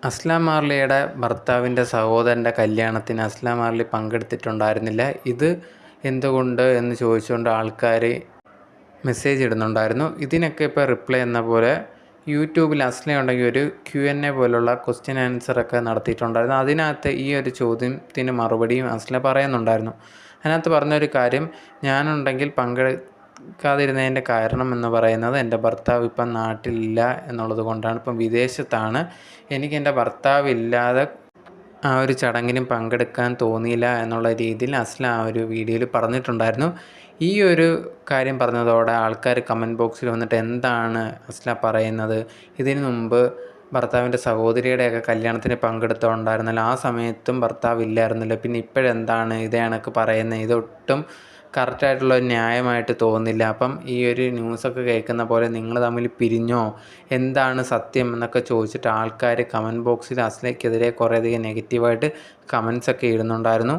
അസ്ലാം മാർലിയുടെ ഭർത്താവിൻ്റെ സഹോദരൻ്റെ കല്യാണത്തിന് അസ്ലാം മാർലി പങ്കെടുത്തിട്ടുണ്ടായിരുന്നില്ല. ഇത് എന്തുകൊണ്ട് എന്ന് ചോദിച്ചുകൊണ്ട് ആൾക്കാർ മെസ്സേജ് ഇടുന്നുണ്ടായിരുന്നു. ഇതിനൊക്കെ ഇപ്പോൾ റിപ്ലൈ എന്ന പോലെ യൂട്യൂബിൽ അസ്ല ഉണ്ടെങ്കിൽ ഒരു Q&A പോലുള്ള ക്വസ്റ്റ്യൻ ആൻസറൊക്കെ നടത്തിയിട്ടുണ്ടായിരുന്നു. അതിനകത്ത് ഈ ഒരു ചോദ്യത്തിന് മറുപടിയും അസ്ല പറയുന്നുണ്ടായിരുന്നു. അതിനകത്ത് പറഞ്ഞൊരു കാര്യം, ഞാനുണ്ടെങ്കിൽ പങ്കെടുക്കാതിരുന്നതിൻ്റെ കാരണം എന്ന് പറയുന്നത് എൻ്റെ ഭർത്താവ് ഇപ്പം നാട്ടിലില്ല എന്നുള്ളത് കൊണ്ടാണ്. ഇപ്പം വിദേശത്താണ്. എനിക്ക് എൻ്റെ ഭർത്താവില്ലാതെ ആ ഒരു ചടങ്ങിനും പങ്കെടുക്കാൻ തോന്നിയില്ല എന്നുള്ള രീതിയിൽ അസ്ല ആ ഒരു വീഡിയോയിൽ പറഞ്ഞിട്ടുണ്ടായിരുന്നു. ഈ ഒരു കാര്യം പറഞ്ഞതോടെ ആൾക്കാർ കമൻറ്റ് ബോക്സിൽ വന്നിട്ട് എന്താണ് അസ്ല പറയുന്നത്, ഇതിനു മുമ്പ് ഭർത്താവിൻ്റെ സഹോദരിയുടെയൊക്കെ കല്യാണത്തിന് പങ്കെടുത്തുണ്ടായിരുന്നല്ലോ, ആ സമയത്തും ഭർത്താവ് ഇല്ലായിരുന്നല്ലോ, പിന്നെ ഇപ്പോഴെന്താണ് ഇതേ കണക്ക് പറയുന്നത്, ഇതൊട്ടും കറക്റ്റായിട്ടുള്ള ഒരു ന്യായമായിട്ട് തോന്നുന്നില്ല. അപ്പം ഈ ഒരു ന്യൂസൊക്കെ കേൾക്കുന്ന പോലെ നിങ്ങൾ തമ്മിൽ പിരിഞ്ഞോ, എന്താണ് സത്യം എന്നൊക്കെ ചോദിച്ചിട്ട് ആൾക്കാർ കമൻറ്റ് ബോക്സിൽ അസ്ലയ്ക്കെതിരെ കുറേയധികം നെഗറ്റീവായിട്ട് കമൻസൊക്കെ ഇടുന്നുണ്ടായിരുന്നു.